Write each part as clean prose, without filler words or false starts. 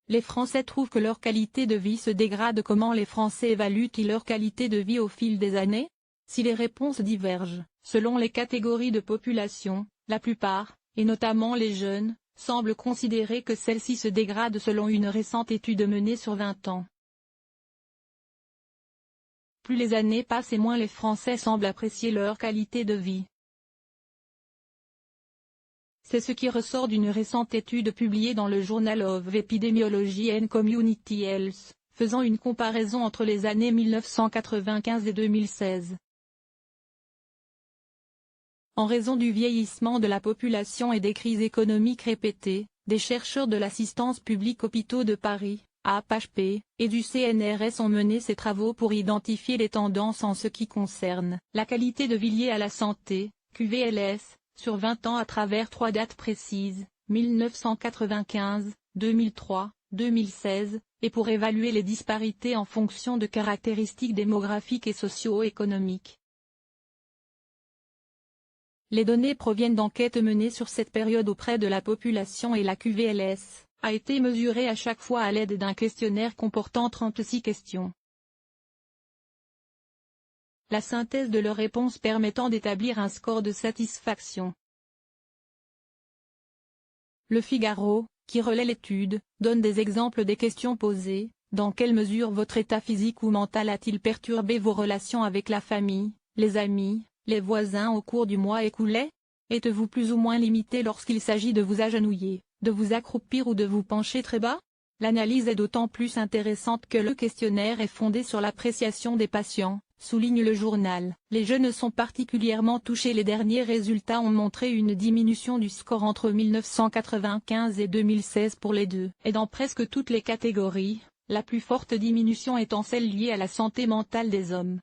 Les Français trouvent que leur qualité de vie se dégrade. Comment les Français évaluent-ils leur qualité de vie au fil des années? Si les réponses divergent, selon les catégories de population, la plupart, et notamment les jeunes, semblent considérer que celle-ci se dégrade selon une récente étude menée sur 20 ans. Plus les années passent et moins les Français semblent apprécier leur qualité de vie. C'est ce qui ressort d'une récente étude publiée dans le Journal of Epidemiology and Community Health, faisant une comparaison entre les années 1995 et 2016. En raison du vieillissement de la population et des crises économiques répétées, des chercheurs de l'Assistance publique Hôpitaux de Paris, AP-HP, et du CNRS ont mené ces travaux pour identifier les tendances en ce qui concerne la qualité de vie liée à la santé, QVLS, sur 20 ans à travers 3 dates précises, 1995, 2003, 2016, et pour évaluer les disparités en fonction de caractéristiques démographiques et socio-économiques. Les données proviennent d'enquêtes menées sur cette période auprès de la population et la QVLS a été mesurée à chaque fois à l'aide d'un questionnaire comportant 36 questions. La synthèse de leurs réponses permettant d'établir un score de satisfaction. Le Figaro, qui relaie l'étude, donne des exemples des questions posées. Dans quelle mesure votre état physique ou mental a-t-il perturbé vos relations avec la famille, les amis, les voisins au cours du mois écoulé? Êtes-vous plus ou moins limité lorsqu'il s'agit de vous agenouiller, de vous accroupir ou de vous pencher très bas? L'analyse est d'autant plus intéressante que le questionnaire est fondé sur l'appréciation des patients, souligne le journal. Les jeunes sont particulièrement touchés. Les derniers résultats ont montré une diminution du score entre 1995 et 2016 pour les deux, et dans presque toutes les catégories, la plus forte diminution étant celle liée à la santé mentale des hommes.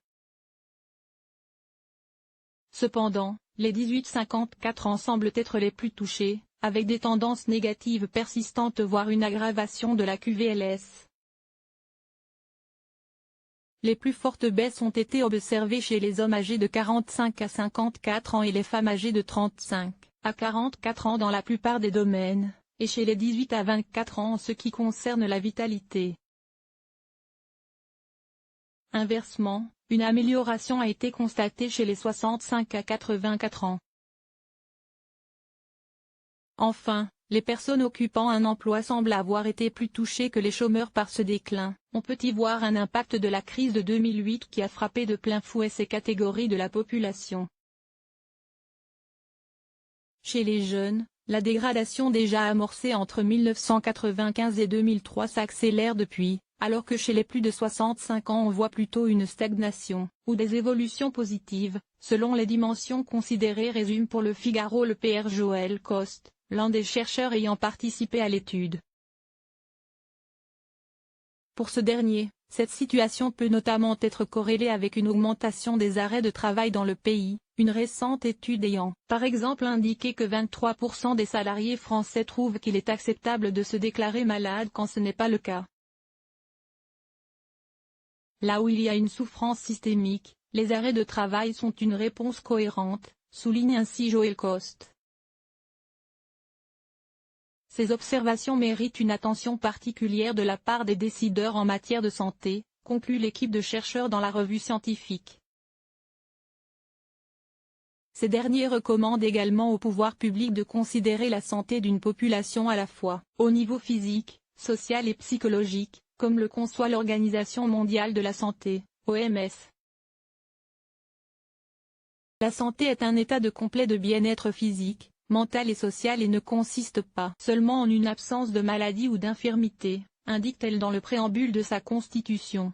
Cependant, les 18-54 ans semblent être les plus touchés, avec des tendances négatives persistantes voire une aggravation de la QVLS. Les plus fortes baisses ont été observées chez les hommes âgés de 45 à 54 ans et les femmes âgées de 35 à 44 ans dans la plupart des domaines, et chez les 18 à 24 ans en ce qui concerne la vitalité. Inversement, une amélioration a été constatée chez les 65 à 84 ans. Enfin, les personnes occupant un emploi semblent avoir été plus touchées que les chômeurs par ce déclin. On peut y voir un impact de la crise de 2008 qui a frappé de plein fouet ces catégories de la population. Chez les jeunes, la dégradation déjà amorcée entre 1995 et 2003 s'accélère depuis, alors que chez les plus de 65 ans on voit plutôt une stagnation, ou des évolutions positives, selon les dimensions considérées, résume pour le Figaro le Pr Joël Coste, l'un des chercheurs ayant participé à l'étude. Pour ce dernier, cette situation peut notamment être corrélée avec une augmentation des arrêts de travail dans le pays, une récente étude ayant, par exemple, indiqué que 23% des salariés français trouvent qu'il est acceptable de se déclarer malade quand ce n'est pas le cas. Là où il y a une souffrance systémique, les arrêts de travail sont une réponse cohérente, souligne ainsi Joël Coste. Ces observations méritent une attention particulière de la part des décideurs en matière de santé, conclut l'équipe de chercheurs dans la revue scientifique. Ces derniers recommandent également au pouvoir public de considérer la santé d'une population à la fois au niveau physique, social et psychologique, comme le conçoit l'Organisation mondiale de la santé, OMS. La santé est un état de complet de bien-être physique, mental et social et ne consiste pas seulement en une absence de maladie ou d'infirmité, indique-t-elle dans le préambule de sa constitution.